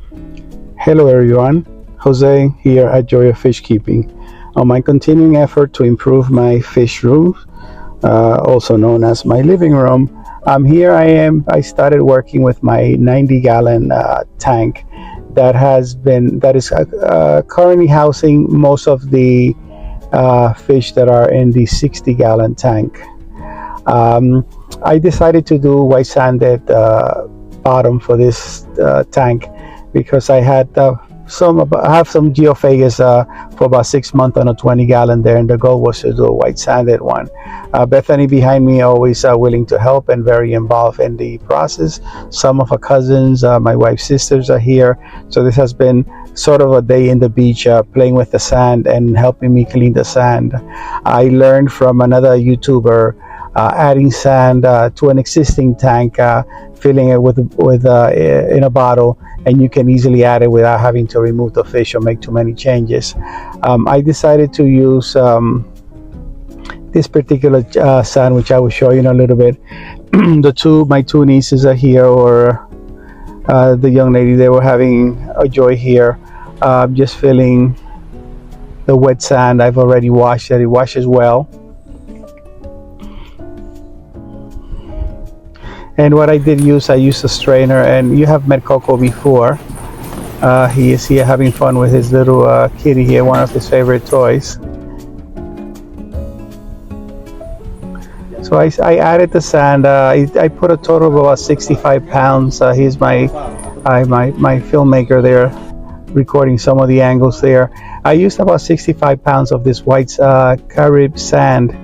Hello everyone, Jose here at Joy of Fish Keeping. On my continuing effort to improve my fish room, also known as my living room, here I am. I started working with my 90-gallon tank that is currently housing most of the fish that are in the 60-gallon tank. I decided to do white sanded bottom for this tank because I have some geophagus for about 6 months on a 20-gallon there, and the goal was to do a white sanded one. Bethany behind me always willing to help and very involved in the process. Some of her cousins, my wife's sisters are here, so this has been sort of a day in the beach, playing with the sand and helping me clean the sand. I learned from another YouTuber adding sand to an existing tank, filling it with in a bottle, and you can easily add it without having to remove the fish or make too many changes. I decided to use this particular sand, which I will show you in a little bit. My two nieces are here, or the young lady, they were having a joy here, just filling the wet sand. I've already washed it. It washes well. And what I did use, I used a strainer, and you have met Coco before. He is here having fun with his little kitty here, one of his favorite toys. So I added the sand. I put a total of about 65 pounds. He's my filmmaker there, recording some of the angles there. I used about 65 pounds of this white Carib sand.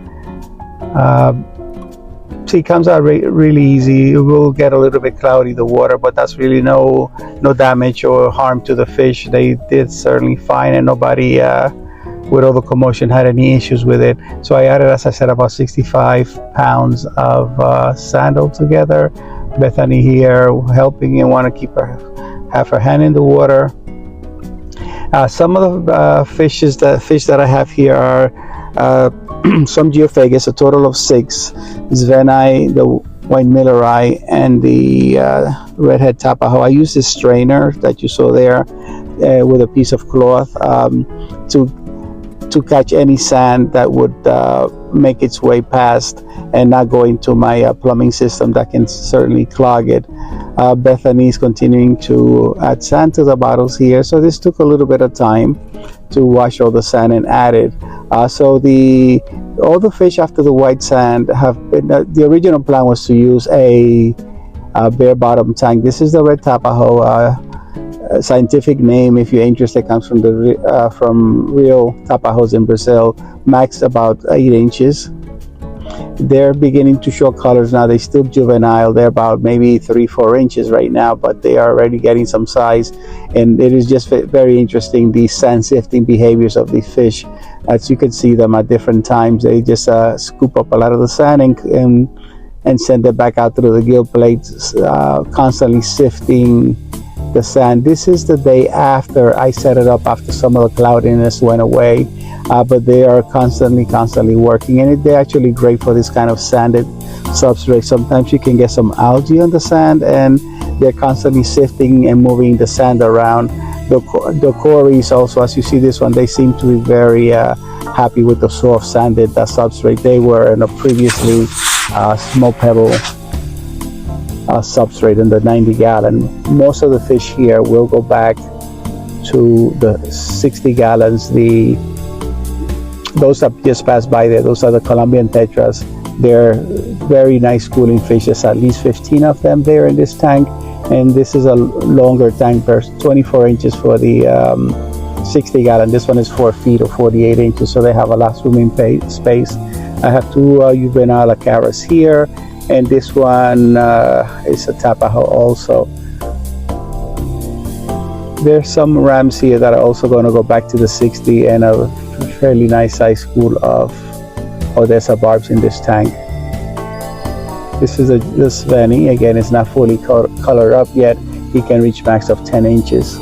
See, it comes out really easy. It will get a little bit cloudy, the water, but that's really no damage or harm to the fish. They did certainly fine, and nobody with all the commotion had any issues with it. So I added, as I said, about 65 pounds of sand altogether. Bethany here helping and want to have her hand in the water. Some of the fish that I have here are some geophagus, a total of 6. Zveni, the white millerai, and the redhead tapajo. I use this strainer that you saw there with a piece of cloth to catch any sand that would make its way past and not go into my plumbing system that can certainly clog it. Bethany is continuing to add sand to the bottles here, so this took a little bit of time to wash all the sand and add it. So all the fish after the white sand have been, the original plan was to use a bare bottom tank. This is the red tapajo. Scientific name, if you're interested, comes from real tapajos in Brazil, max about 8 inches. They're beginning to show colors now. They're still juvenile. They're about maybe 3-4 inches right now, but they are already getting some size, and it is just very interesting, these sand sifting behaviors of these fish. As you can see them at different times, they just scoop up a lot of the sand and send it back out through the gill plates, constantly sifting the sand. This is the day after I set it up, after some of the cloudiness went away, but they are constantly working, and they're actually great for this kind of sanded substrate. Sometimes you can get some algae on the sand, and they're constantly sifting and moving the sand around. The cories also, as you see this one, they seem to be very happy with the soft sanded substrate. They were in a previously small pebble substrate in the 90-gallon. Most of the fish here will go back to the 60 gallons. Those that just passed by there, those are the Colombian TETRAs. They're very nice schooling fish. There's at least 15 of them there in this tank, and this is a longer tank, 24 inches for the 60 gallon. This one is 4 feet or 48 inches, so they have a lot of swimming space. I have 2 juvenile acaras here, and this one is a tapajo also. There's some rams here that are also going to go back to the 60, and a fairly nice size school of Odessa barbs in this tank. This is this Sveni. Again, it's not fully colored up yet. He can reach max of 10 inches.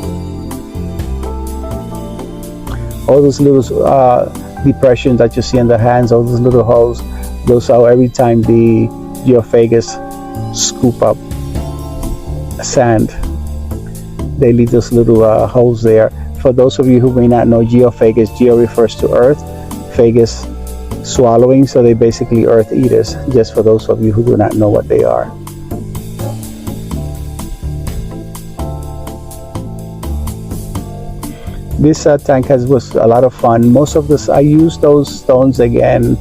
All those little depressions that you see in the hands, all those little holes, those are every time the geophagus scoop up sand. they leave those little holes there. For those of you who may not know geophagus, geo refers to earth, phagus swallowing, so they basically earth eaters, just for those of you who do not know what they are. This tank was a lot of fun. Most of this, I used those stones again,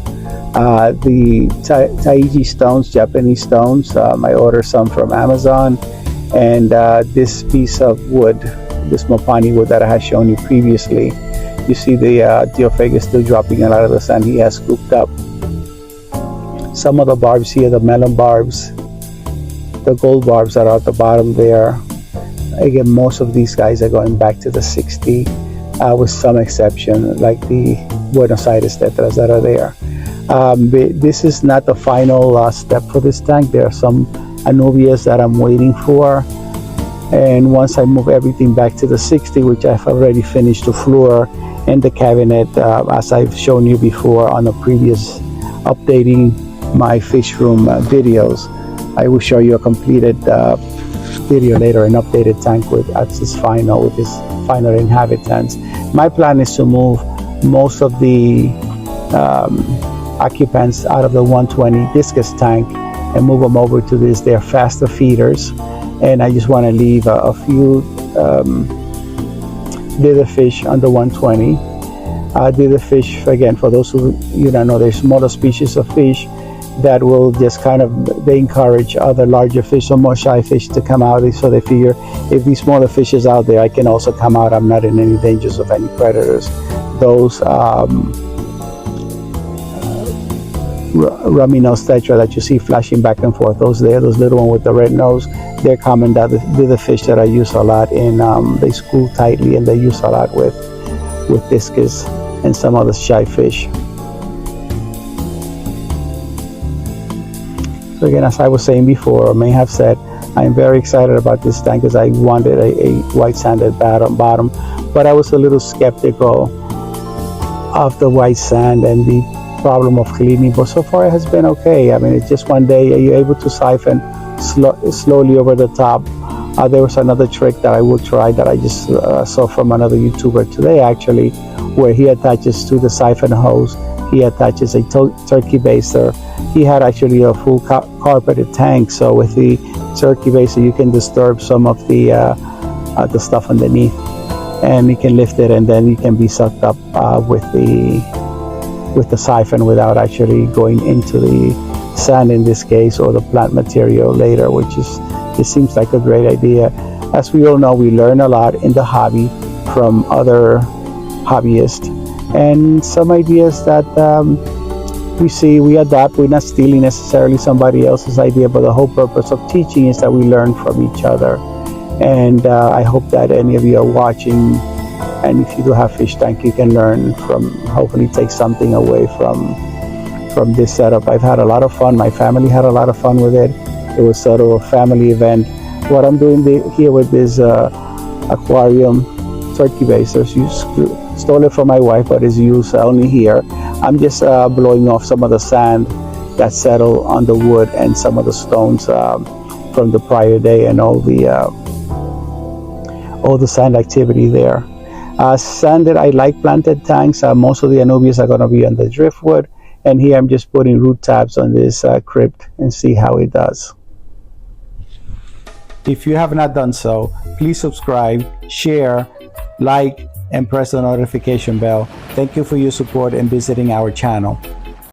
the Taiji stones, Japanese stones. I ordered some from Amazon, and this piece of wood, this Mopani wood that I had shown you previously. You see the geophagus still dropping a lot of the sand he has scooped up. Some of the barbs here, the melon barbs, the gold barbs that are at the bottom there. Again, most of these guys are going back to the 60, with some exception, like the Buenos Aires tetras that are there. This is not the final step for this tank. There are some Anubias that I'm waiting for, and once I move everything back to the 60, which I've already finished the floor and the cabinet, as I've shown you before on the previous updating my fish room videos, I will show you a completed video later, an updated tank with its final inhabitants. My plan is to move most of the occupants out of the 120 discus tank and move them over to this. They're faster feeders, and I just want to leave a few dither fish on the 120. Dither fish, again, for those who you don't know, there's smaller species of fish that will just kind of, they encourage other larger fish or more shy fish to come out. So they figure, if these smaller fish is out there, I can also come out. I'm not in any dangers of any predators. Those rummy nose tetra that you see flashing back and forth, those little one with the red nose, they're common. They're the fish that I use a lot in, they school tightly, and they use a lot with discus and some other shy fish. So again, as I was saying before, or may have said, I'm very excited about this tank because I wanted a white sanded bottom, but I was a little skeptical of the white sand and the problem of cleaning, but so far it has been okay. I mean, it's just one day you're able to siphon slowly over the top. There was another trick that I will try that I just saw from another YouTuber today, actually, where he attaches to the siphon hose, he attaches a turkey baster. He had actually a full carpeted tank, so with the turkey baster you can disturb some of the stuff underneath, and you can lift it, and then you can be sucked up with the siphon without actually going into the sand in this case, or the plant material later, which seems like a great idea. As we all know, we learn a lot in the hobby from other hobbyists, and some ideas that we adapt. We're not stealing necessarily somebody else's idea, but the whole purpose of teaching is that we learn from each other. And I hope that any of you are watching, and if you do have fish tank, you can learn from, hopefully take something away from this setup. I've had a lot of fun. My family had a lot of fun with it. It was sort of a family event. What I'm doing here with this aquarium turkey basters, stole it from my wife, but is used only here. I'm just blowing off some of the sand that settled on the wood and some of the stones from the prior day, and all the sand activity there. Sanded, I like planted tanks. Most of the Anubias are going to be on the driftwood, and here I'm just putting root tabs on this crypt and see how it does. If you have not done so, please subscribe, share, like, and press the notification bell. Thank you for your support and visiting our channel.